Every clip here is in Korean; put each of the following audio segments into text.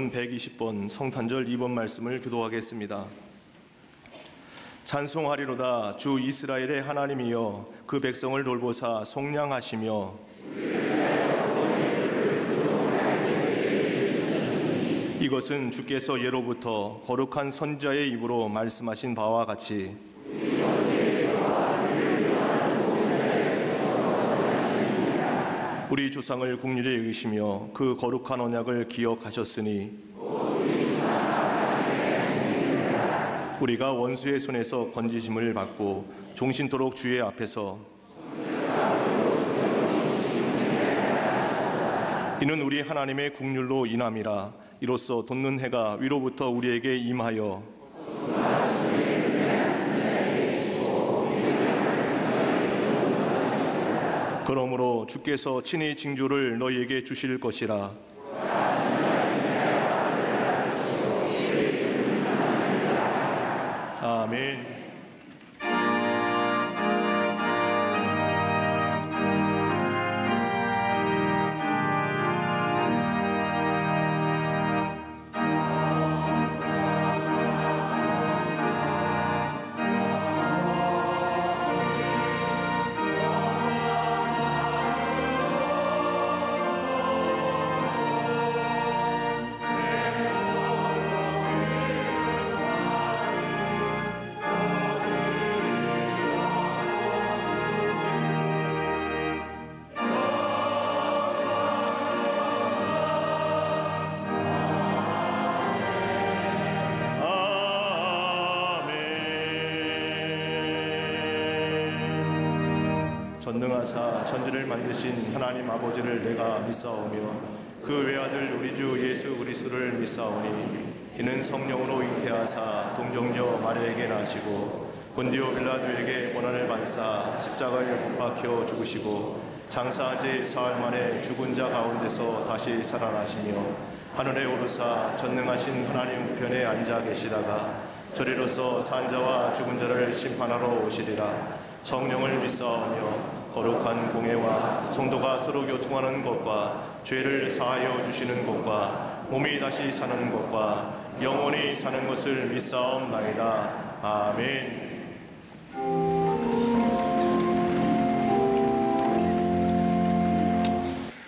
찬송은 120번 성탄절 2번 말씀을 교도하겠습니다. 찬송하리로다 주 이스라엘의 하나님이여 그 백성을 돌보사 속량하시며 이것은 주께서 예로부터 거룩한 선지자의 입으로 말씀하신 바와 같이 우리 조상을 긍휼히 여기시며 그 거룩한 언약을 기억하셨으니 우리가 원수의 손에서 건지심을 받고 종신토록 주의 앞에서 이는 우리 하나님의 긍휼로 인함이라. 이로써 돋는 해가 위로부터 우리에게 임하여 그러므로 주께서 친히 징조를 너희에게 주실 것이라. 아멘. 전능하사 천지를 만드신 하나님 아버지를 내가 믿사오며 그 외아들 우리 주 예수 그리스도를 믿사오니 이는 성령으로 잉태하사 동정녀 마리아에게 나시고 본디오 빌라도에게 고난을 받으사 십자가에 못 박혀 죽으시고 장사한 지 사흘 만에 죽은 자 가운데서 다시 살아나시며 하늘에 오르사 전능하신 하나님 우편에 앉아 계시다가 저리로서 산 자와 죽은 자를 심판하러 오시리라. 성령을 믿사오며 거룩한 공회와 성도가 서로 교통하는 것과 죄를 사하여 주시는 것과 몸이 다시 사는 것과 영원히 사는 것을 믿사옵나이다. 아멘.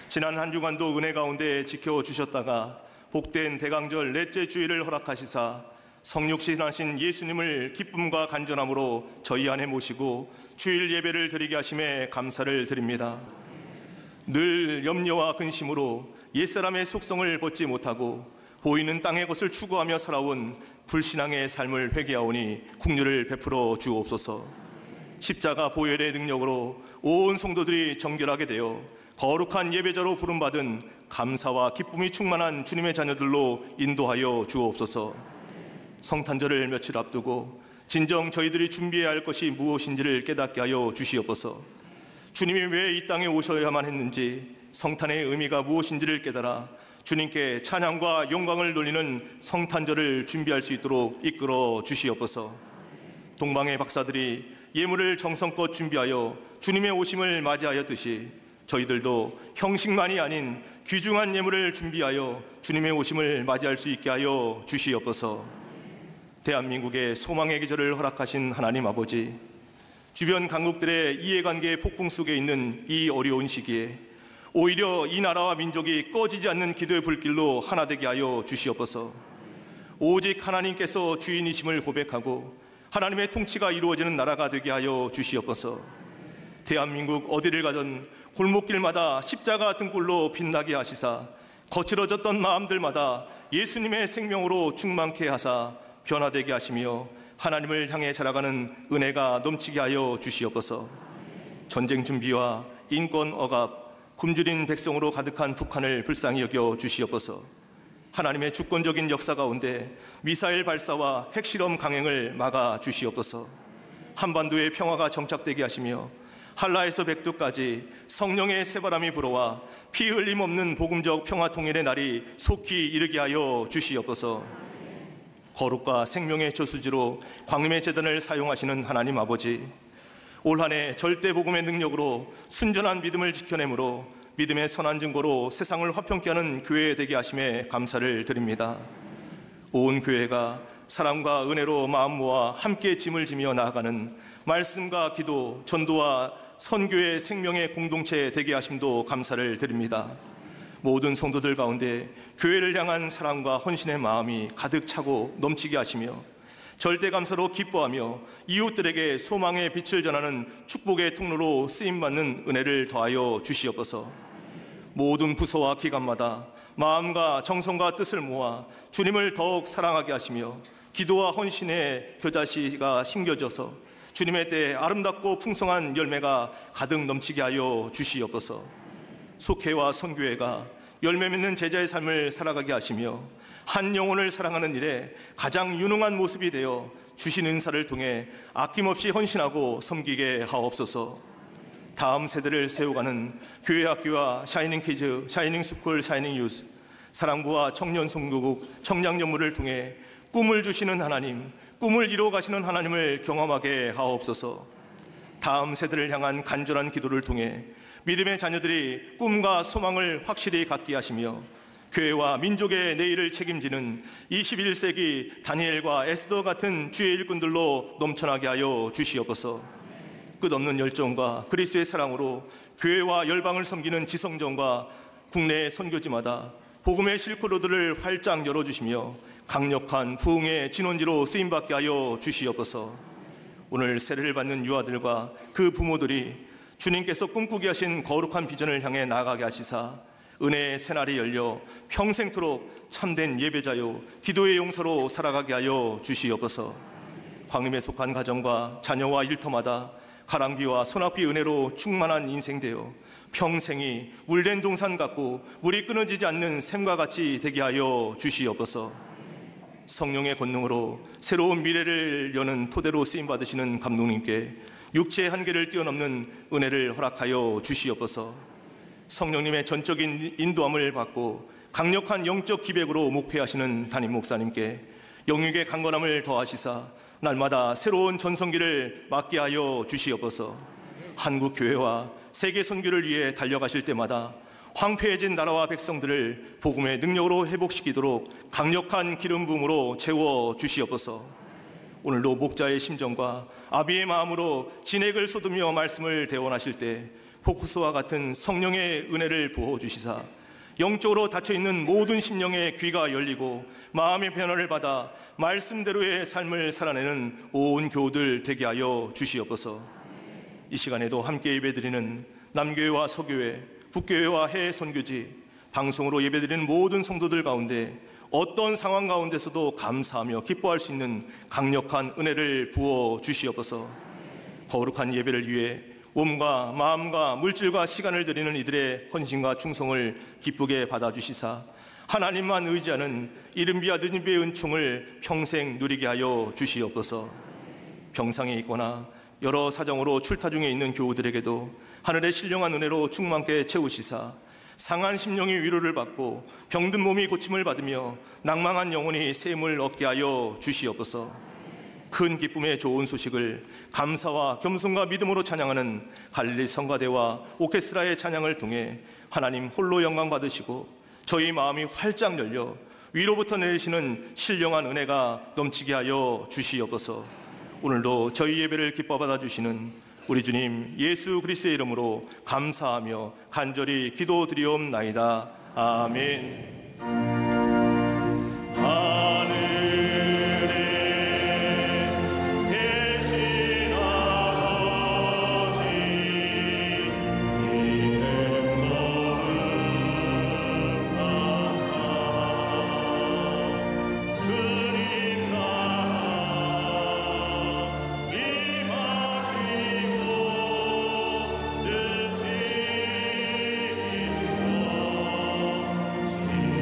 지난 한 주간도 은혜 가운데 지켜주셨다가 복된 대강절 넷째 주일을 허락하시사 성육신하신 예수님을 기쁨과 간절함으로 저희 안에 모시고 주일 예배를 드리게 하심에 감사를 드립니다. 늘 염려와 근심으로 옛사람의 속성을 벗지 못하고 보이는 땅의 것을 추구하며 살아온 불신앙의 삶을 회개하오니 긍휼을 베풀어 주옵소서. 십자가 보혈의 능력으로 온 성도들이 정결하게 되어 거룩한 예배자로 부름받은 감사와 기쁨이 충만한 주님의 자녀들로 인도하여 주옵소서. 성탄절을 며칠 앞두고 진정 저희들이 준비해야 할 것이 무엇인지를 깨닫게 하여 주시옵소서. 주님이 왜 이 땅에 오셔야만 했는지, 성탄의 의미가 무엇인지를 깨달아 주님께 찬양과 영광을 돌리는 성탄절을 준비할 수 있도록 이끌어 주시옵소서. 동방의 박사들이 예물을 정성껏 준비하여 주님의 오심을 맞이하였듯이 저희들도 형식만이 아닌 귀중한 예물을 준비하여 주님의 오심을 맞이할 수 있게 하여 주시옵소서. 대한민국의 소망의 계절을 허락하신 하나님 아버지, 주변 강국들의 이해관계 폭풍 속에 있는 이 어려운 시기에 오히려 이 나라와 민족이 꺼지지 않는 기도의 불길로 하나 되게 하여 주시옵소서. 오직 하나님께서 주인이심을 고백하고 하나님의 통치가 이루어지는 나라가 되게 하여 주시옵소서. 대한민국 어디를 가든 골목길마다 십자가 등불로 빛나게 하시사 거칠어졌던 마음들마다 예수님의 생명으로 충만케 하사 변화되게 하시며 하나님을 향해 자라가는 은혜가 넘치게 하여 주시옵소서. 전쟁 준비와 인권 억압, 굶주린 백성으로 가득한 북한을 불쌍히 여겨 주시옵소서. 하나님의 주권적인 역사 가운데 미사일 발사와 핵실험 강행을 막아 주시옵소서. 한반도의 평화가 정착되게 하시며 한라에서 백두까지 성령의 새바람이 불어와 피 흘림 없는 복음적 평화 통일의 날이 속히 이르게 하여 주시옵소서. 거룩과 생명의 저수지로 광림의 제단을 사용하시는 하나님 아버지, 올 한 해 절대 복음의 능력으로 순전한 믿음을 지켜내므로 믿음의 선한 증거로 세상을 화평케 하는 교회 되게 하심에 감사를 드립니다. 온 교회가 사랑과 은혜로 마음 모아 함께 짐을 지며 나아가는 말씀과 기도, 전도와 선교의 생명의 공동체 되게 하심도 감사를 드립니다. 모든 성도들 가운데 교회를 향한 사랑과 헌신의 마음이 가득 차고 넘치게 하시며 절대 감사로 기뻐하며 이웃들에게 소망의 빛을 전하는 축복의 통로로 쓰임받는 은혜를 더하여 주시옵소서. 모든 부서와 기관마다 마음과 정성과 뜻을 모아 주님을 더욱 사랑하게 하시며 기도와 헌신의 겨자씨가 심겨져서 주님의 때에 아름답고 풍성한 열매가 가득 넘치게 하여 주시옵소서. 속회와 선교회가 열매 맺는 제자의 삶을 살아가게 하시며 한 영혼을 사랑하는 일에 가장 유능한 모습이 되어 주신 은사를 통해 아낌없이 헌신하고 섬기게 하옵소서. 다음 세대를 세워가는 교회학교와 샤이닝 키즈, 샤이닝 스쿨, 샤이닝 유스, 사랑부와 청년 선교국, 청량연물을 통해 꿈을 주시는 하나님, 꿈을 이루어 가시는 하나님을 경험하게 하옵소서. 다음 세대를 향한 간절한 기도를 통해 믿음의 자녀들이 꿈과 소망을 확실히 갖게 하시며 교회와 민족의 내일을 책임지는 21세기 다니엘과 에스더 같은 주의 일꾼들로 넘쳐나게 하여 주시옵소서. 끝없는 열정과 그리스도의 사랑으로 교회와 열방을 섬기는 지성전과 국내 선교지마다 복음의 실크로드를 활짝 열어주시며 강력한 부흥의 진원지로 쓰임받게 하여 주시옵소서. 오늘 세례를 받는 유아들과 그 부모들이 주님께서 꿈꾸게 하신 거룩한 비전을 향해 나아가게 하시사 은혜의 새날이 열려 평생토록 참된 예배자요 기도의 용사로 살아가게 하여 주시옵소서. 광림에 속한 가정과 자녀와 일터마다 가랑비와 소낙비 은혜로 충만한 인생 되어 평생이 물된 동산 같고 물이 끊어지지 않는 샘과 같이 되게 하여 주시옵소서. 성령의 권능으로 새로운 미래를 여는 토대로 쓰임받으시는 감독님께 육체의 한계를 뛰어넘는 은혜를 허락하여 주시옵소서. 성령님의 전적인 인도함을 받고 강력한 영적 기백으로 목회하시는 담임 목사님께 영육의 강건함을 더하시사 날마다 새로운 전성기를 맞게 하여 주시옵소서. 한국 교회와 세계 선교를 위해 달려가실 때마다 황폐해진 나라와 백성들을 복음의 능력으로 회복시키도록 강력한 기름 부음으로 채워 주시옵소서. 오늘도 목자의 심정과 아비의 마음으로 진액을 쏟으며 말씀을 대원하실 때 포쿠스와 같은 성령의 은혜를 부어주시사 영적으로 닫혀있는 모든 심령의 귀가 열리고 마음의 변화를 받아 말씀대로의 삶을 살아내는 온 교우들 되게 하여 주시옵소서. 이 시간에도 함께 예배드리는 남교회와 서교회, 북교회와 해외 선교지, 방송으로 예배드리는 모든 성도들 가운데 어떤 상황 가운데서도 감사하며 기뻐할 수 있는 강력한 은혜를 부어 주시옵소서. 거룩한 예배를 위해 몸과 마음과 물질과 시간을 드리는 이들의 헌신과 충성을 기쁘게 받아주시사 하나님만 의지하는 이른비와 늦은비의 은총을 평생 누리게 하여 주시옵소서. 병상에 있거나 여러 사정으로 출타 중에 있는 교우들에게도 하늘의 신령한 은혜로 충만케 채우시사 상한 심령이 위로를 받고 병든 몸이 고침을 받으며 낭망한 영혼이 샘을 얻게 하여 주시옵소서. 큰 기쁨의 좋은 소식을 감사와 겸손과 믿음으로 찬양하는 갈릴리 성가대와 오케스트라의 찬양을 통해 하나님 홀로 영광 받으시고 저희 마음이 활짝 열려 위로부터 내리시는 신령한 은혜가 넘치게 하여 주시옵소서. 오늘도 저희 예배를 기뻐 받아주시는 우리 주님 예수 그리스도의 이름으로 감사하며 간절히 기도드리옵나이다. 아멘. 주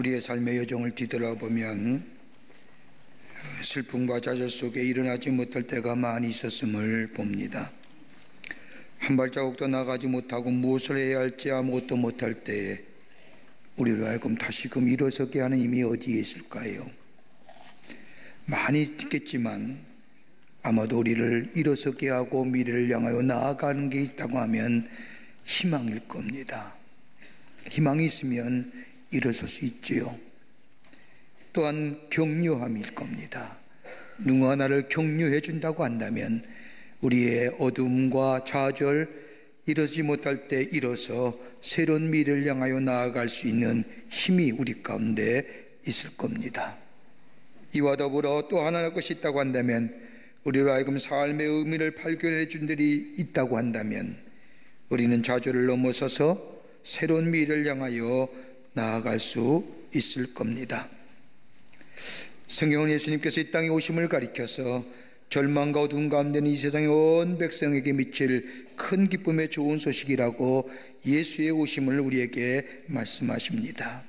우리의 삶의 여정을 뒤돌아보면 슬픔과 좌절 속에 일어나지 못할 때가 많이 있었음을 봅니다. 한 발자국도 나가지 못하고 무엇을 해야 할지 아무것도 못할 때에 우리로 하여금 다시금 일어서게 하는 힘이 어디에 있을까요? 많이 있겠지만 아마도 우리를 일어서게 하고 미래를 향하여 나아가는 게 있다고 하면 희망일 겁니다. 희망이 있으면 일어설 수 있지요. 또한 격려함일 겁니다. 누가 나를 격려해 준다고 한다면 우리의 어둠과 좌절, 이러지 못할 때 일어서 새로운 미래를 향하여 나아갈 수 있는 힘이 우리 가운데 있을 겁니다. 이와 더불어 또 하나의 것이 있다고 한다면, 우리로 하여금 삶의 의미를 발견해 준 들이 있다고 한다면 우리는 좌절을 넘어서서 새로운 미래를 향하여 나아갈 수 있을 겁니다. 성경은 예수님께서 이 땅에 오심을 가리켜서 절망과 어두운 가운데 있는 이 세상의 온 백성에게 미칠 큰 기쁨의 좋은 소식이라고 예수의 오심을 우리에게 말씀하십니다.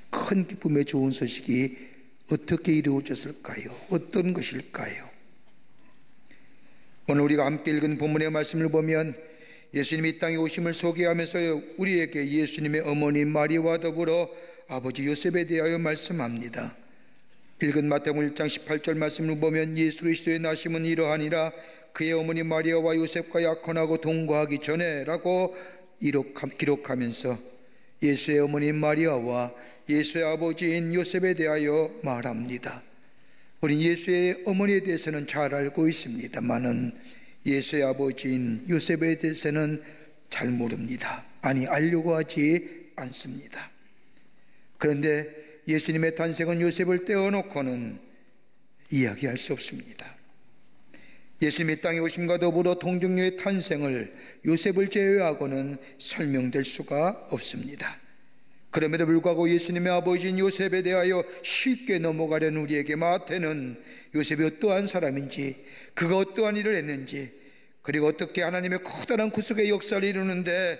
큰 기쁨의 좋은 소식이 어떻게 이루어졌을까요? 어떤 것일까요? 오늘 우리가 함께 읽은 본문의 말씀을 보면 예수님이 이 땅에 오심을 소개하면서 우리에게 예수님의 어머니 마리아와 더불어 아버지 요셉에 대하여 말씀합니다. 읽은 마태복음 1장 18절 말씀을 보면 예수 그리스도의 나심은 이러하니라 그의 어머니 마리아와 요셉과 약혼하고 동거하기 전에 라고 기록하면서 예수의 어머니 마리아와 예수의 아버지인 요셉에 대하여 말합니다. 우리 예수의 어머니에 대해서는 잘 알고 있습니다만은 예수의 아버지인 요셉에 대해서는 잘 모릅니다. 아니, 알려고 하지 않습니다. 그런데 예수님의 탄생은 요셉을 떼어놓고는 이야기할 수 없습니다. 예수님이 땅에 오심과 더불어 동정녀의 탄생을 요셉을 제외하고는 설명될 수가 없습니다. 그럼에도 불구하고 예수님의 아버지인 요셉에 대하여 쉽게 넘어가려는 우리에게 마태는 요셉이 어떠한 사람인지, 그가 어떠한 일을 했는지, 그리고 어떻게 하나님의 커다란 구속의 역사를 이루는데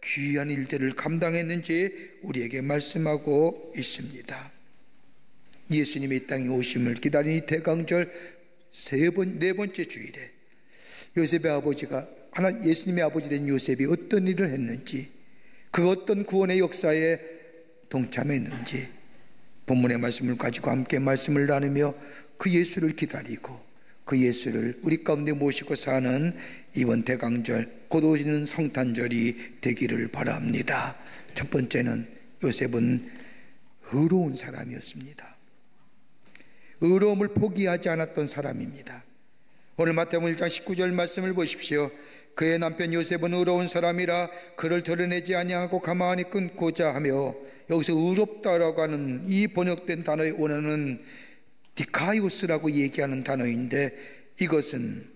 귀한 일들을 감당했는지 우리에게 말씀하고 있습니다. 예수님이 이 땅에 오심을 기다린 이 대강절 네 번째 주일에 요셉의 아버지가 예수님의 아버지 된 요셉이 어떤 일을 했는지, 그 어떤 구원의 역사에 동참했는지 본문의 말씀을 가지고 함께 말씀을 나누며 그 예수를 기다리고 그 예수를 우리 가운데 모시고 사는 이번 대강절, 곧 오시는 성탄절이 되기를 바랍니다. 첫 번째는 요셉은 의로운 사람이었습니다. 의로움을 포기하지 않았던 사람입니다. 오늘 마태복음 1장 19절 말씀을 보십시오. 그의 남편 요셉은 의로운 사람이라 그를 드러내지 아니하고 가만히 끊고자 하며, 여기서 의롭다라고 하는 이 번역된 단어의 원어는 디카이오스라고 얘기하는 단어인데, 이것은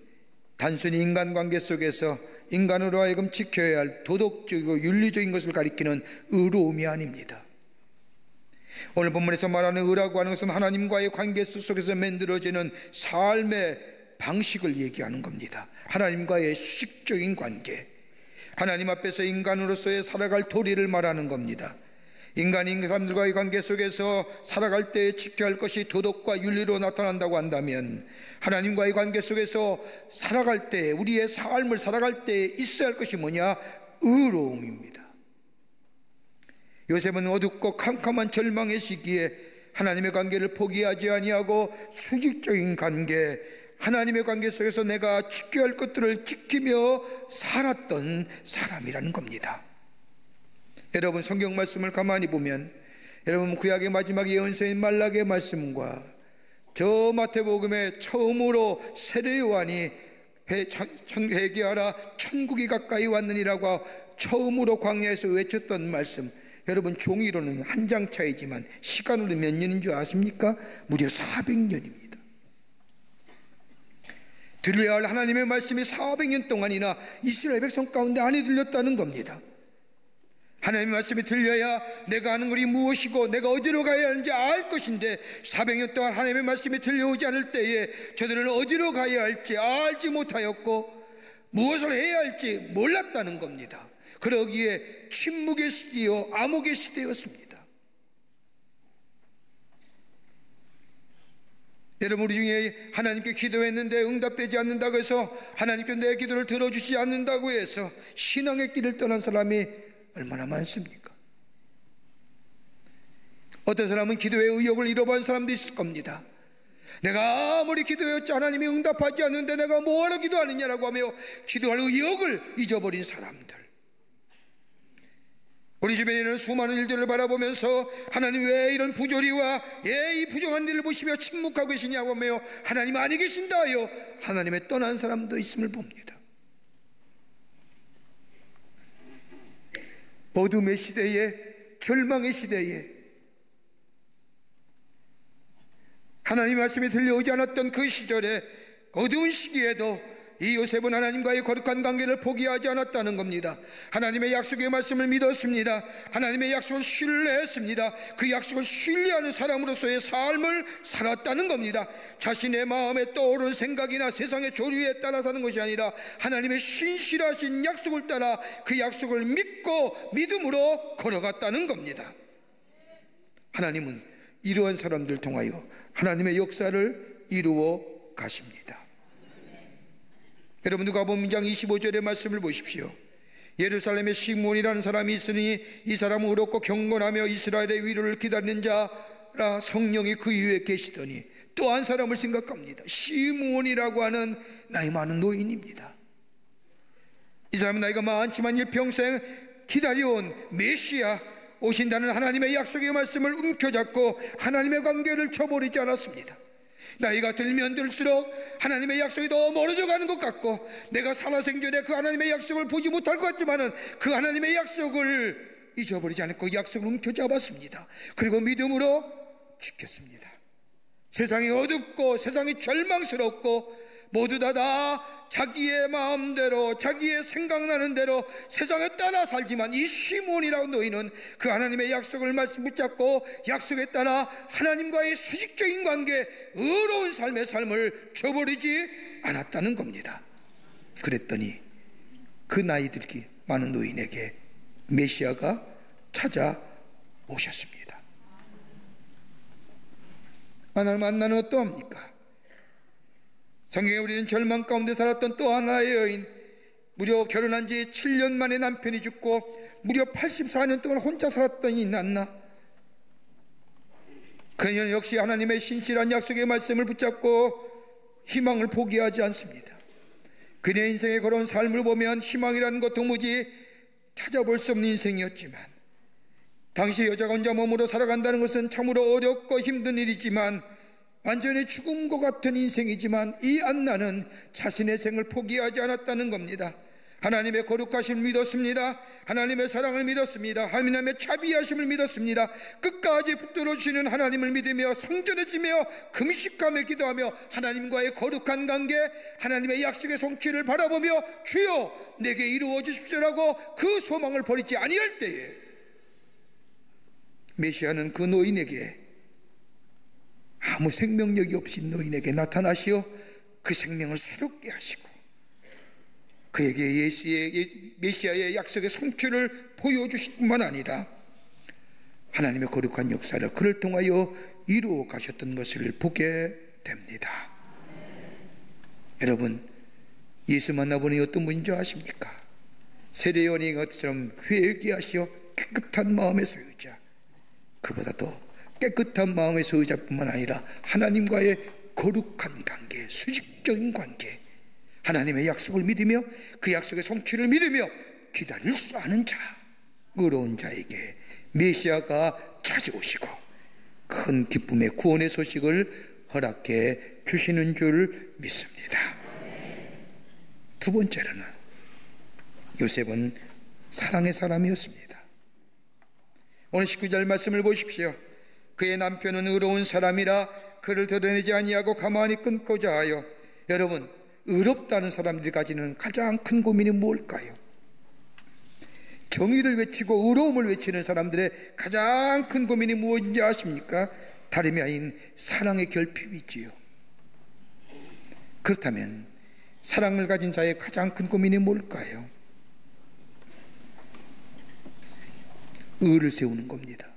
단순히 인간관계 속에서 인간으로 하여금 지켜야 할 도덕적이고 윤리적인 것을 가리키는 의로움이 아닙니다. 오늘 본문에서 말하는 의라고 하는 것은 하나님과의 관계 속에서 만들어지는 삶의 방식을 얘기하는 겁니다. 하나님과의 수직적인 관계, 하나님 앞에서 인간으로서의 살아갈 도리를 말하는 겁니다. 인간인 사람들과의 관계 속에서 살아갈 때 지켜야 할 것이 도덕과 윤리로 나타난다고 한다면, 하나님과의 관계 속에서 살아갈 때, 우리의 삶을 살아갈 때 있어야 할 것이 뭐냐? 의로움입니다. 요셉은 어둡고 캄캄한 절망의 시기에 하나님의 관계를 포기하지 아니하고 수직적인 관계, 하나님의 관계 속에서 내가 지켜야 할 것들을 지키며 살았던 사람이라는 겁니다. 여러분, 성경 말씀을 가만히 보면, 여러분 구약의 마지막 예언서인 말라기의 말씀과 저 마태복음에 처음으로 세례 요한이 회개하라 천국이 가까이 왔느니라고 처음으로 광야에서 외쳤던 말씀, 여러분 종이로는 한 장 차이지만 시간으로 몇 년인 줄 아십니까? 무려 400년입니다. 들려야 할 하나님의 말씀이 400년 동안이나 이스라엘 백성 가운데 안 들렸다는 겁니다. 하나님의 말씀이 들려야 내가 하는 것이 무엇이고 내가 어디로 가야 하는지 알 것인데, 400년 동안 하나님의 말씀이 들려오지 않을 때에 저들은 어디로 가야 할지 알지 못하였고 무엇을 해야 할지 몰랐다는 겁니다. 그러기에 침묵의 시대요 암흑의 시대였습니다. 여러분, 우리 중에 하나님께 기도했는데 응답되지 않는다고 해서, 하나님께 내 기도를 들어주지 않는다고 해서 신앙의 길을 떠난 사람이 얼마나 많습니까? 어떤 사람은 기도의 의욕을 잃어버린 사람도 있을 겁니다. 내가 아무리 기도했지 하나님이 응답하지 않는데 내가 뭐하러 기도하느냐라고 하며 기도할 의욕을 잊어버린 사람들. 우리 주변에 있는 수많은 일들을 바라보면서 하나님 왜 이런 부조리와 왜 이 부정한 일을 보시며 침묵하고 계시냐고 하며 하나님 아니 계신다 하여 하나님의 떠난 사람도 있음을 봅니다. 어둠의 시대에, 절망의 시대에 하나님의 말씀이 들려오지 않았던 그 시절에, 어두운 시기에도 이 요셉은 하나님과의 거룩한 관계를 포기하지 않았다는 겁니다. 하나님의 약속의 말씀을 믿었습니다. 하나님의 약속을 신뢰했습니다. 그 약속을 신뢰하는 사람으로서의 삶을 살았다는 겁니다. 자신의 마음에 떠오르는 생각이나 세상의 조류에 따라 사는 것이 아니라 하나님의 신실하신 약속을 따라 그 약속을 믿고 믿음으로 걸어갔다는 겁니다. 하나님은 이러한 사람들 통하여 하나님의 역사를 이루어 가십니다. 여러분, 누가복음 2장 25절의 말씀을 보십시오. 예루살렘에 시므온이라는 사람이 있으니 이 사람은 의롭고 경건하며 이스라엘의 위로를 기다리는 자라 성령이 그 위에 계시더니, 또 한 사람을 생각합니다. 시므온이라고 하는 나이 많은 노인입니다. 이 사람은 나이가 많지만 일평생 기다려온 메시아 오신다는 하나님의 약속의 말씀을 움켜잡고 하나님의 관계를 저버리지 않았습니다. 나이가 들면 들수록 하나님의 약속이 더 멀어져 가는 것 같고, 내가 살아생전에 그 하나님의 약속을 보지 못할 것 같지만은 그 하나님의 약속을 잊어버리지 않고 약속을 움켜잡았습니다. 그리고 믿음으로 지켰습니다. 세상이 어둡고 세상이 절망스럽고 모두 다 자기의 마음대로 자기의 생각나는 대로 세상에 따라 살지만, 이 시몬이라는 노인은 그 하나님의 약속을 말씀 붙잡고 약속에 따라 하나님과의 수직적인 관계, 의로운 삶의 삶을 저버리지 않았다는 겁니다. 그랬더니 그 나이 들기 많은 노인에게 메시아가 찾아오셨습니다. 하나님을 만나는 어떠합니까? 성경에 우리는 절망 가운데 살았던 또 하나의 여인, 무려 결혼한 지 7년 만에 남편이 죽고 무려 84년 동안 혼자 살았더니 낫나? 그녀는 역시 하나님의 신실한 약속의 말씀을 붙잡고 희망을 포기하지 않습니다. 그녀의 인생에 걸어온 삶을 보면 희망이라는 것 도무지 찾아볼 수 없는 인생이었지만, 당시 여자가 혼자 몸으로 살아간다는 것은 참으로 어렵고 힘든 일이지만, 완전히 죽음과 같은 인생이지만 이 안나는 자신의 생을 포기하지 않았다는 겁니다. 하나님의 거룩하심을 믿었습니다. 하나님의 사랑을 믿었습니다. 하나님의 자비하심을 믿었습니다. 끝까지 붙들어주시는 하나님을 믿으며 성전해지며 금식하며 기도하며 하나님과의 거룩한 관계, 하나님의 약속의 성취를 바라보며 주여 내게 이루어 주십시오라고 그 소망을 버리지 아니할 때에, 메시아는 그 노인에게, 아무 생명력이 없이 노인에게 나타나시어 그 생명을 새롭게 하시고 그에게 메시아의 약속의 성취를 보여주실 뿐만 아니라 하나님의 거룩한 역사를 그를 통하여 이루어 가셨던 것을 보게 됩니다. 여러분, 예수 만나보니 어떤 분인 줄 아십니까? 세례 요한이 것처럼 회개하시어 깨끗한 마음의 소유자, 그보다 더 깨끗한 마음의 소유자뿐만 아니라 하나님과의 거룩한 관계, 수직적인 관계, 하나님의 약속을 믿으며 그 약속의 성취를 믿으며 기다릴 수 아는 자, 의로운 자에게 메시아가 찾아오시고 큰 기쁨의 구원의 소식을 허락해 주시는 줄 믿습니다. 두 번째로는 요셉은 사랑의 사람이었습니다. 오늘 19절 말씀을 보십시오. 그의 남편은 의로운 사람이라 그를 드러내지 아니하고 가만히 끊고자 하여. 여러분, 의롭다는 사람들이 가지는 가장 큰 고민이 뭘까요? 정의를 외치고 의로움을 외치는 사람들의 가장 큰 고민이 무엇인지 아십니까? 다름이 아닌 사랑의 결핍이지요. 그렇다면 사랑을 가진 자의 가장 큰 고민이 뭘까요? 의를 세우는 겁니다.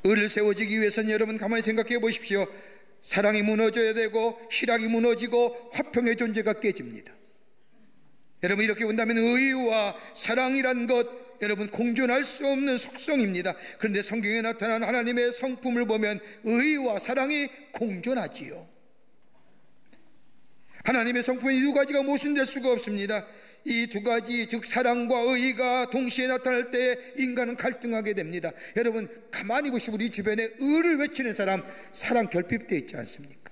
을을 세워지기 위해서는 여러분 가만히 생각해 보십시오. 사랑이 무너져야 되고 희락이 무너지고 화평의 존재가 깨집니다. 여러분 이렇게 본다면 의와 사랑이란 것 여러분 공존할 수 없는 속성입니다. 그런데 성경에 나타난 하나님의 성품을 보면 의와 사랑이 공존하지요. 하나님의 성품이 두 가지가 모순될 수가 없습니다. 이 두 가지 즉 사랑과 의가 동시에 나타날 때 인간은 갈등하게 됩니다. 여러분 가만히 보시고 우리 주변에 의를 외치는 사람 사랑 결핍되어 있지 않습니까?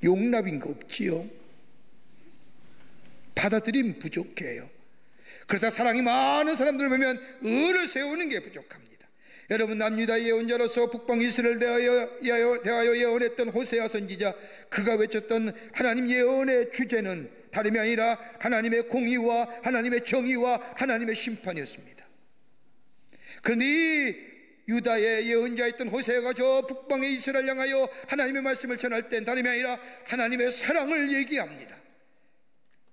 용납인 거 없지요. 받아들임 부족해요. 그래서 사랑이 많은 사람들을 보면 의를 세우는 게 부족합니다. 여러분 남유다 예언자로서 북방 이스라엘 대하여 예언했던 호세아 선지자, 그가 외쳤던 하나님 예언의 주제는 다름이 아니라 하나님의 공의와 하나님의 정의와 하나님의 심판이었습니다. 그런데 이 유다의 예언자였던 호세아가 저 북방의 이스라엘 향하여 하나님의 말씀을 전할 땐 다름이 아니라 하나님의 사랑을 얘기합니다.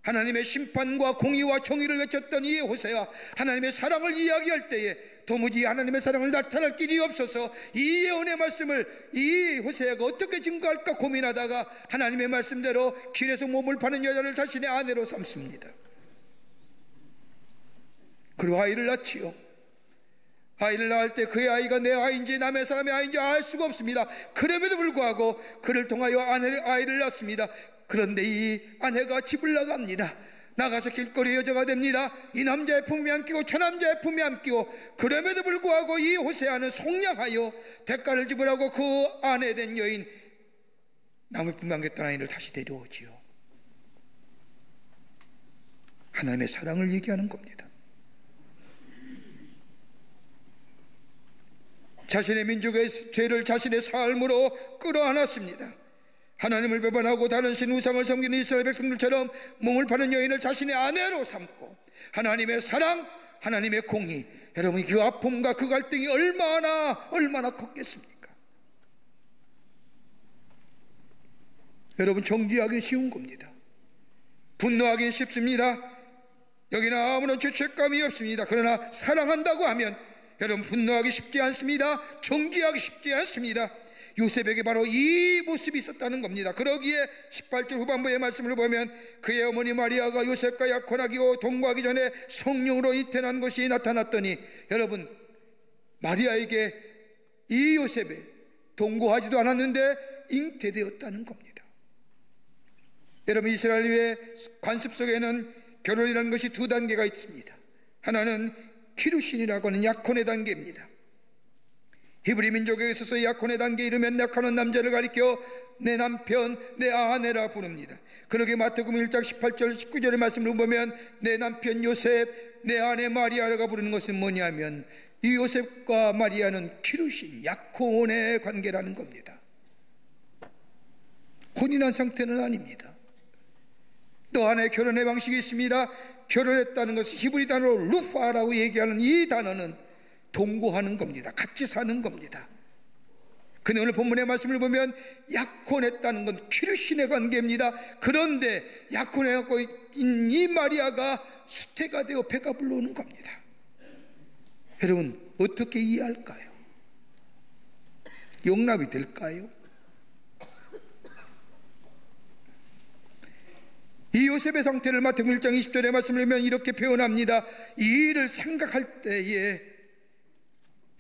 하나님의 심판과 공의와 정의를 외쳤던 이 호세아, 하나님의 사랑을 이야기할 때에 도무지 하나님의 사랑을 나타낼 길이 없어서 이 예언의 말씀을 이 호세아가 어떻게 증거할까 고민하다가 하나님의 말씀대로 길에서 몸을 파는 여자를 자신의 아내로 삼습니다. 그리고 아이를 낳지요. 아이를 낳을 때 그의 아이가 내 아이인지 남의 사람의 아이인지 알 수가 없습니다. 그럼에도 불구하고 그를 통하여 아이를 낳습니다. 그런데 이 아내가 집을 나갑니다. 나가서 길거리 여자가 됩니다. 이 남자의 품에 안기고 저 남자의 품에 안기고, 그럼에도 불구하고 이 호세아는 속량하여 대가를 지불하고 그 아내 된 여인 남의 품에 안겼던 아이를 다시 데려오지요. 하나님의 사랑을 얘기하는 겁니다. 자신의 민족의 죄를 자신의 삶으로 끌어안았습니다. 하나님을 배반하고 다른 신 우상을 섬기는 이스라엘 백성들처럼 몸을 파는 여인을 자신의 아내로 삼고 하나님의 사랑, 하나님의 공의, 여러분 그 아픔과 그 갈등이 얼마나 컸겠습니까? 여러분 정죄하기 쉬운 겁니다. 분노하기 쉽습니다. 여기는 아무런 죄책감이 없습니다. 그러나 사랑한다고 하면 여러분 분노하기 쉽지 않습니다. 정죄하기 쉽지 않습니다. 요셉에게 바로 이 모습이 있었다는 겁니다. 그러기에 18절 후반부의 말씀을 보면 그의 어머니 마리아가 요셉과 약혼하기고 동거하기 전에 성령으로 잉태난 것이 나타났더니, 여러분 마리아에게 이 요셉에 동거하지도 않았는데 잉태되었다는 겁니다. 여러분 이스라엘의 관습 속에는 결혼이라는 것이 두 단계가 있습니다. 하나는 키루신이라고 하는 약혼의 단계입니다. 히브리 민족에 있어서 약혼의 단계에 이르면 약혼한 남자를 가리켜 내 남편, 내 아내라 부릅니다. 그러게 마태복음 1장 18절 19절의 말씀을 보면 내 남편 요셉, 내 아내 마리아가 부르는 것은 뭐냐면 이 요셉과 마리아는 키루신, 약혼의 관계라는 겁니다. 혼인한 상태는 아닙니다. 또 하나의 결혼의 방식이 있습니다. 결혼했다는 것은 히브리 단어로 루파라고 얘기하는 이 단어는 동거하는 겁니다. 같이 사는 겁니다. 근데 오늘 본문의 말씀을 보면 약혼했다는 건 키루신의 관계입니다. 그런데 약혼해갖고 이 마리아가 수태가 되어 배가 불러오는 겁니다. 여러분 어떻게 이해할까요? 용납이 될까요? 이 요셉의 상태를 마태복음 1장 20절의 말씀을 보면 이렇게 표현합니다. 이 일을 생각할 때에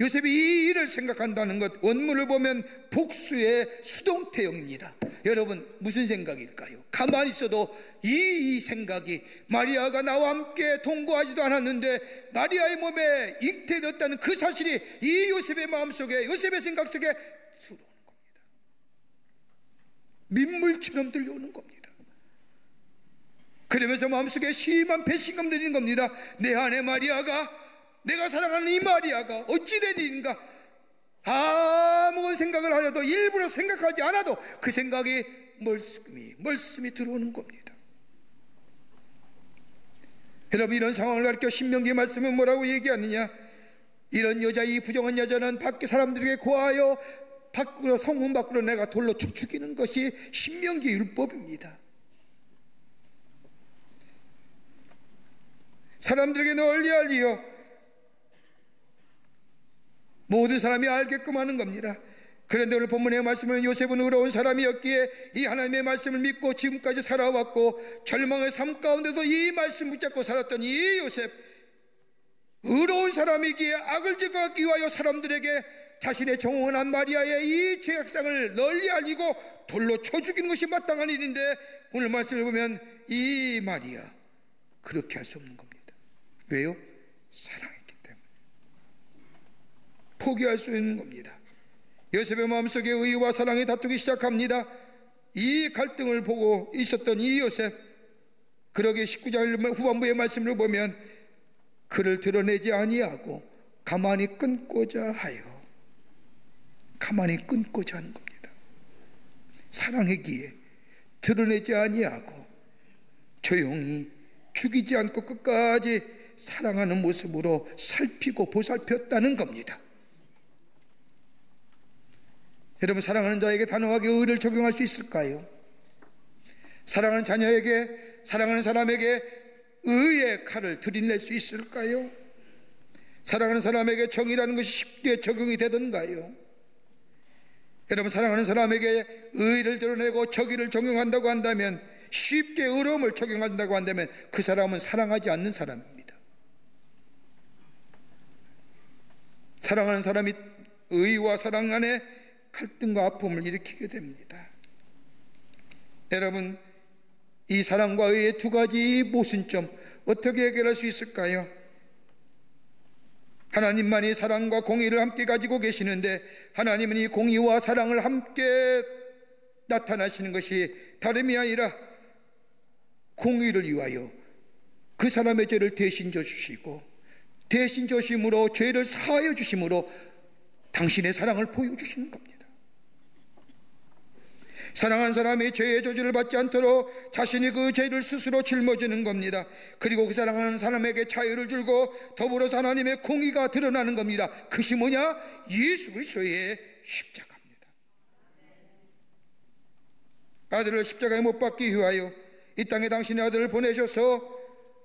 요셉이 이 일을 생각한다는 것, 원문을 보면 복수의 수동태형입니다. 여러분 무슨 생각일까요? 가만히 있어도 이 생각이, 마리아가 나와 함께 동거하지도 않았는데 마리아의 몸에 잉태되었다는 그 사실이 이 요셉의 마음속에, 요셉의 생각 속에 들어오는 겁니다. 민물처럼 들려오는 겁니다. 그러면서 마음속에 심한 배신감 들리는 겁니다. 내 아내 마리아가, 내가 사랑하는 이 마리아가 어찌 된 일인가? 아무런 생각을 하려도, 일부러 생각하지 않아도 그 생각이 멀씀이 들어오는 겁니다. 여러분 이런 상황을 가리켜 신명기의 말씀은 뭐라고 얘기하느냐? 이런 여자, 이 부정한 여자는 밖에 사람들에게 고하여 밖으로, 성문 밖으로 내가 돌로 쳐 죽이는 것이 신명기 율법입니다. 사람들에게 널리 알리어 모든 사람이 알게끔 하는 겁니다. 그런데 오늘 본문의 말씀은 요셉은 의로운 사람이었기에 이 하나님의 말씀을 믿고 지금까지 살아왔고 절망의 삶 가운데도 이 말씀 붙잡고 살았던 이 요셉, 의로운 사람이기에 악을 제거하기 위하여 사람들에게 자신의 정원한 마리아의 이 죄악상을 널리 알리고 돌로 쳐 죽이는 것이 마땅한 일인데, 오늘 말씀을 보면 이 마리아 그렇게 할 수 없는 겁니다. 왜요? 사랑했기 때문에 포기할 수 있는 겁니다. 요셉의 마음속에 의와 사랑이 다투기 시작합니다. 이 갈등을 보고 있었던 이 요셉, 그러기에 19장 후반부의 말씀을 보면 그를 드러내지 아니하고 가만히 끊고자 하여, 가만히 끊고자 하는 겁니다. 사랑하기에 드러내지 아니하고 조용히 죽이지 않고 끝까지 사랑하는 모습으로 살피고 보살폈다는 겁니다. 여러분, 사랑하는 자에게 단호하게 의를 적용할 수 있을까요? 사랑하는 자녀에게, 사랑하는 사람에게 의의 칼을 들이낼 수 있을까요? 사랑하는 사람에게 정의라는 것이 쉽게 적용이 되던가요? 여러분, 사랑하는 사람에게 의를 드러내고 정의를 적용한다고 한다면, 쉽게 의로움을 적용한다고 한다면 그 사람은 사랑하지 않는 사람입니다. 사랑하는 사람이 의와 사랑 안에 갈등과 아픔을 일으키게 됩니다. 여러분, 이 사랑과 의의 두 가지 모순점 어떻게 해결할 수 있을까요? 하나님만이 사랑과 공의를 함께 가지고 계시는데, 하나님은 이 공의와 사랑을 함께 나타나시는 것이 다름이 아니라 공의를 위하여 그 사람의 죄를 대신 져주시고, 대신 져심으로 죄를 사하여 주심으로 당신의 사랑을 보여주시는 겁니다. 사랑하는 사람이 죄의 저주를 받지 않도록 자신이 그 죄를 스스로 짊어지는 겁니다. 그리고 그 사랑하는 사람에게 자유를 주고 더불어서 하나님의 공의가 드러나는 겁니다. 그것이 뭐냐? 예수 그리스도의 십자가입니다. 아들을 십자가에 못 박기 위하여 이 땅에 당신의 아들을 보내셔서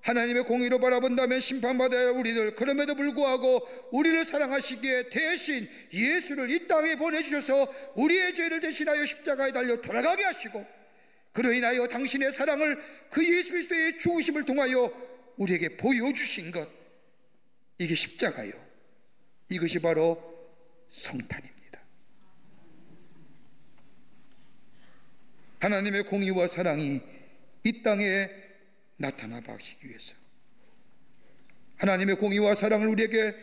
하나님의 공의로 바라본다면 심판받아야 할 우리들, 그럼에도 불구하고 우리를 사랑하시기에 대신 예수를 이 땅에 보내주셔서 우리의 죄를 대신하여 십자가에 달려 돌아가게 하시고, 그로 인하여 당신의 사랑을 그 예수 그리스도의 죽으심을 통하여 우리에게 보여주신 것, 이게 십자가요. 이것이 바로 성탄입니다. 하나님의 공의와 사랑이 이 땅에 나타나 보시기 위해서, 하나님의 공의와 사랑을 우리에게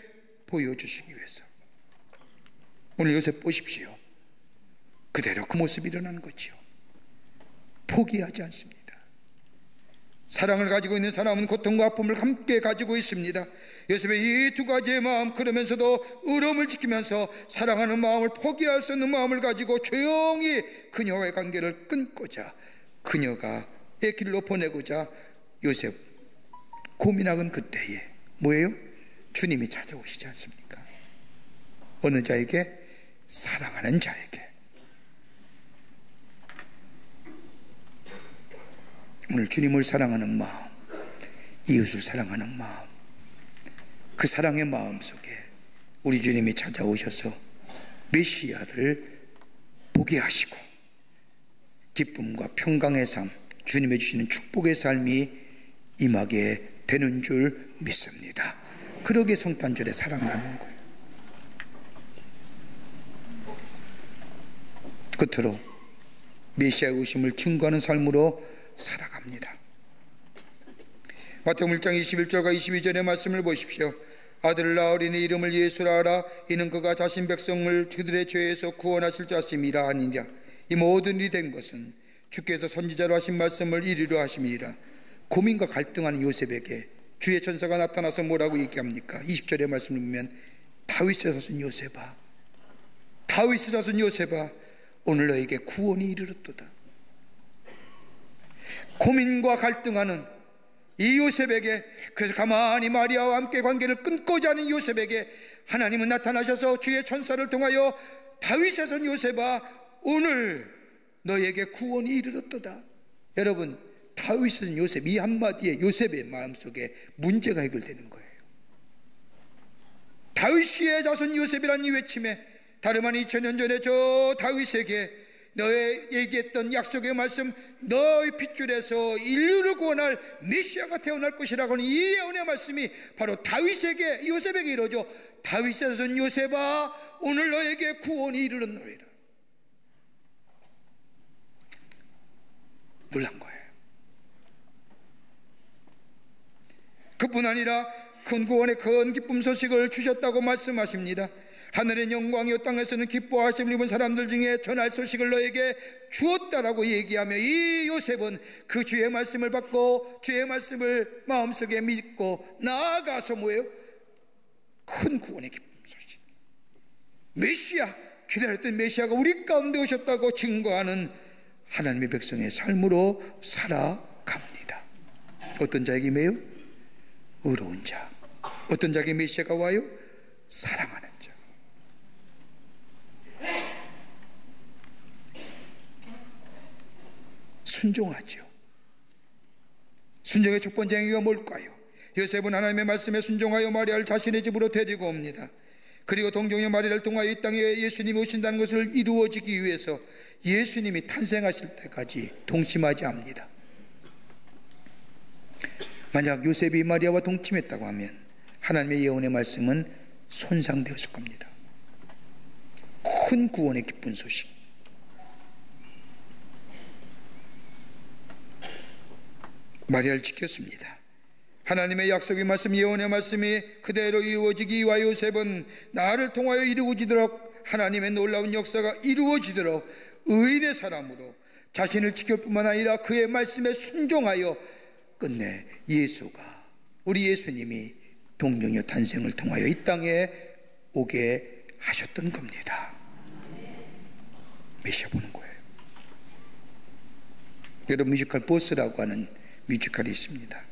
보여주시기 위해서, 오늘 요셉 보십시오. 그대로 그 모습이 일어나는 거지요. 포기하지 않습니다. 사랑을 가지고 있는 사람은 고통과 아픔을 함께 가지고 있습니다. 요셉의 이 두 가지의 마음, 그러면서도 의로움을 지키면서 사랑하는 마음을 포기할 수 없는 마음을 가지고 조용히 그녀와의 관계를 끊고자, 그녀가 의 길로 보내고자 요셉 고민하던 그때에 뭐예요? 주님이 찾아오시지 않습니까? 어느 자에게? 사랑하는 자에게. 오늘 주님을 사랑하는 마음, 이웃을 사랑하는 마음, 그 사랑의 마음 속에 우리 주님이 찾아오셔서 메시아를 보게 하시고 기쁨과 평강의 삶, 주님이 주시는 축복의 삶이 임하게 되는 줄 믿습니다. 그러게 성탄절에 사랑 나누는 거예요. 끝으로 메시아의 오심을 증거하는 삶으로 살아갑니다. 마태복음 1장 21절과 22절의 말씀을 보십시오. 아들을 낳으리니 이름을 예수라 하라. 이는 그가 자신 백성을 그들의 죄에서 구원하실 자심이라 하니라. 이 모든 일이 된 것은 주께서 선지자로 하신 말씀을 이루려 하심이라. 고민과 갈등하는 요셉에게 주의 천사가 나타나서 뭐라고 얘기합니까? 20절의 말씀을 보면 다윗의 자손 요셉아, 다윗의 자손 요셉아, 오늘 너에게 구원이 이르렀도다. 고민과 갈등하는 이 요셉에게, 그래서 가만히 마리아와 함께 관계를 끊고자 하는 요셉에게 하나님은 나타나셔서 주의 천사를 통하여 다윗의 자손 요셉아, 오늘 너에게 구원이 이르렀도다. 여러분, 다윗은 요셉, 이 한마디에 요셉의 마음속에 문제가 해결되는 거예요. 다윗의 자손 요셉이라는 이 외침에 다름 아닌 2000년 전에 저 다윗에게 너의 얘기했던 약속의 말씀, 너의 핏줄에서 인류를 구원할 메시아가 태어날 것이라고 하는 이 예언의 말씀이 바로 다윗에게, 요셉에게 이루어져 다윗의 자손 요셉아, 오늘 너에게 구원이 이르렀노리라. 놀란 거예요. 그뿐 아니라 큰 구원의 큰 기쁨 소식을 주셨다고 말씀하십니다. 하늘의 영광이요 땅에서는 기뻐하심을 입은 사람들 중에 전할 소식을 너에게 주었다라고 얘기하며 이 요셉은 그 주의 말씀을 받고 주의 말씀을 마음속에 믿고 나아가서 뭐예요? 큰 구원의 기쁨 소식, 메시아, 기다렸던 메시아가 우리 가운데 오셨다고 증거하는 하나님의 백성의 삶으로 살아갑니다. 어떤 자에게 매요? 의로운 자. 어떤 자에게 메시아가 와요? 사랑하는 자. 순종하죠. 순종의 첫 번째 행위가 뭘까요? 요셉은 하나님의 말씀에 순종하여 마리아를 자신의 집으로 데리고 옵니다. 그리고 동정녀 마리아를 통하여 이 땅에 예수님이 오신다는 것을 이루어지기 위해서 예수님이 탄생하실 때까지 동침하지 않습니다. 만약 요셉이 마리아와 동침했다고 하면 하나님의 예언의 말씀은 손상되었을 겁니다. 큰 구원의 기쁜 소식. 마리아를 지켰습니다. 하나님의 약속의 말씀, 예언의 말씀이 그대로 이루어지기 위하여 요셉은 나를 통하여 이루어지도록, 하나님의 놀라운 역사가 이루어지도록 의인의 사람으로 자신을 지킬 뿐만 아니라 그의 말씀에 순종하여 끝내 예수가, 우리 예수님이 동정녀 탄생을 통하여 이 땅에 오게 하셨던 겁니다. 메시아 보는 거예요. 여러분, 뮤지컬 보스라고 하는 뮤지컬이 있습니다.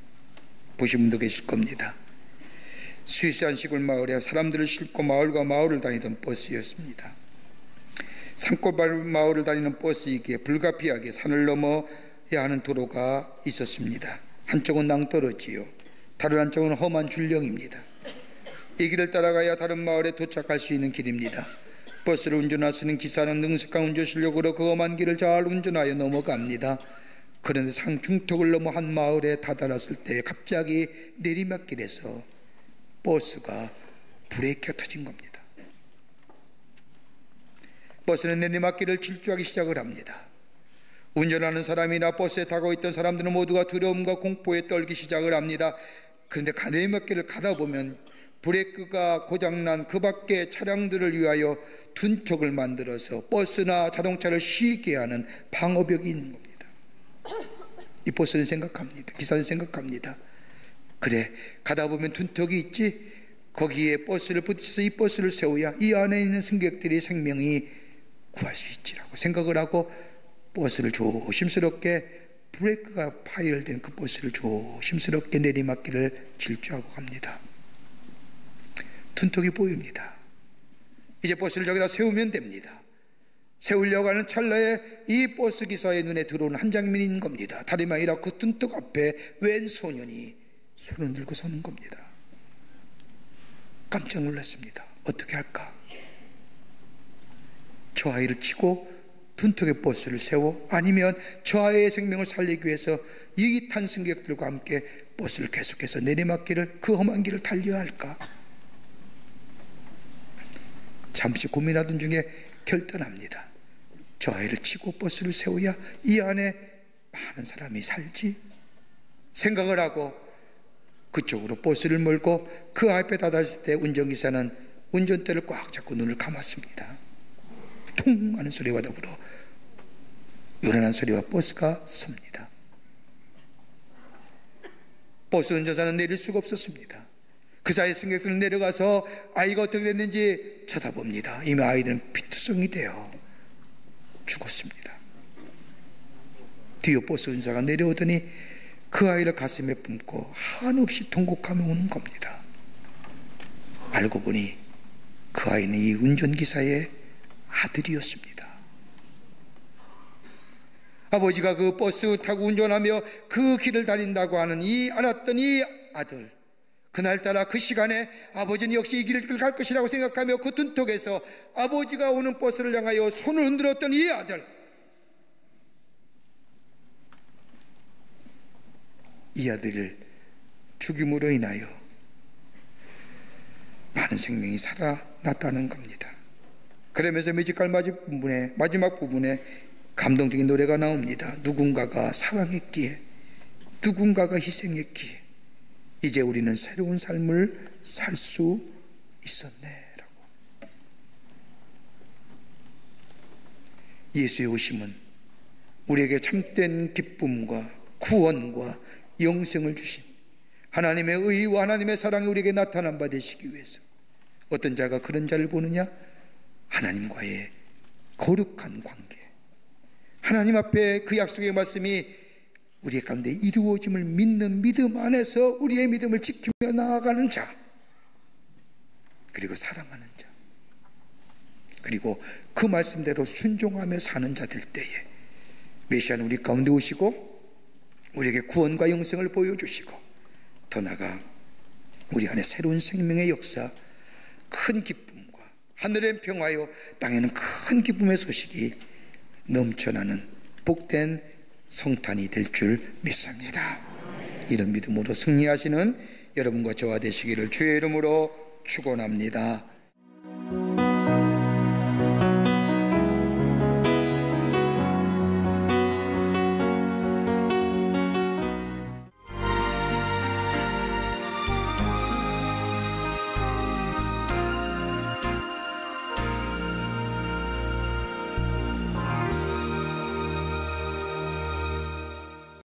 보신 분도 계실 겁니다. 스위스 한 시골 마을에 사람들을 싣고 마을과 마을을 다니던 버스였습니다. 산골 마을을 다니는 버스이기에 불가피하게 산을 넘어야 하는 도로가 있었습니다. 한쪽은 낭떠러지요, 다른 한쪽은 험한 줄령입니다. 이 길을 따라가야 다른 마을에 도착할 수 있는 길입니다. 버스를 운전하시는 기사는 능숙한 운전 실력으로 그 험한 길을 잘 운전하여 넘어갑니다. 그런데 상중턱을 넘어 한 마을에 다다랐을 때 갑자기 내리막길에서 버스가 브레이크가 터진 겁니다. 버스는 내리막길을 질주하기 시작을 합니다. 운전하는 사람이나 버스에 타고 있던 사람들은 모두가 두려움과 공포에 떨기 시작을 합니다. 그런데 내리막길을 가다 보면 브레이크가 고장난 그 밖의 차량들을 위하여 둔척을 만들어서 버스나 자동차를 쉬게 하는 방어벽이 있는 겁니다. 이 버스는 생각합니다. 기사는 생각합니다. 그래, 가다 보면 둔턱이 있지, 거기에 버스를 붙여서 이 버스를 세워야 이 안에 있는 승객들의 생명이 구할 수 있지라고 생각을 하고 버스를 조심스럽게, 브레이크가 파열된 그 버스를 조심스럽게 내리막길을 질주하고 갑니다. 둔턱이 보입니다. 이제 버스를 저기다 세우면 됩니다. 세우려고 하는 찰나에 이 버스 기사의 눈에 들어오는 한 장면이 있는 겁니다. 다름 아니라 그 둔턱 앞에 웬 소년이 손을 들고 서는 겁니다. 깜짝 놀랐습니다. 어떻게 할까? 저 아이를 치고 둔턱에 버스를 세워, 아니면 저 아이의 생명을 살리기 위해서 이 탄 승객들과 함께 버스를 계속해서 내리막길을, 그 험한 길을 달려야 할까? 잠시 고민하던 중에 결단합니다. 저 아이를 치고 버스를 세워야 이 안에 많은 사람이 살지 생각을 하고 그쪽으로 버스를 몰고 그 앞에 다다랐을 때 운전기사는 운전대를 꽉 잡고 눈을 감았습니다. 퉁 하는 소리와 더불어 요란한 소리와 버스가 섭니다. 버스 운전사는 내릴 수가 없었습니다. 그 사이 승객들은 내려가서 아이가 어떻게 됐는지 쳐다봅니다. 이미 아이는 피투성이 되어 죽었습니다. 뒤에 버스 운전사가 내려오더니 그 아이를 가슴에 품고 한없이 통곡하며 우는 겁니다. 알고 보니 그 아이는 이 운전기사의 아들이었습니다. 아버지가 그 버스 타고 운전하며 그 길을 다닌다고 하는 이 알았던 이 아들, 그날따라 그 시간에 아버지는 역시 이 길을 갈 것이라고 생각하며 그 둔턱에서 아버지가 오는 버스를 향하여 손을 흔들었던 이 아들, 이 아들을 죽임으로 인하여 많은 생명이 살아났다는 겁니다. 그러면서 뮤지컬 마지막 부분에 감동적인 노래가 나옵니다. 누군가가 사랑했기에, 누군가가 희생했기에 이제 우리는 새로운 삶을 살 수 있었네 라고. 예수의 오심은 우리에게 참된 기쁨과 구원과 영생을 주신 하나님의 의와 하나님의 사랑이 우리에게 나타난 바 되시기 위해서, 어떤 자가 그런 자를 보느냐? 하나님과의 거룩한 관계, 하나님 앞에 그 약속의 말씀이 우리의 가운데 이루어짐을 믿는 믿음 안에서 우리의 믿음을 지키며 나아가는 자, 그리고 사랑하는 자, 그리고 그 말씀대로 순종하며 사는 자들 때에 메시아는 우리 가운데 오시고 우리에게 구원과 영생을 보여주시고, 더 나아가 우리 안에 새로운 생명의 역사, 큰 기쁨과 하늘엔 평화요 땅에는 큰 기쁨의 소식이 넘쳐나는 복된 성탄이 될 줄 믿습니다. 이런 믿음으로 승리하시는 여러분과 저와 되시기를 주의 이름으로 축원합니다.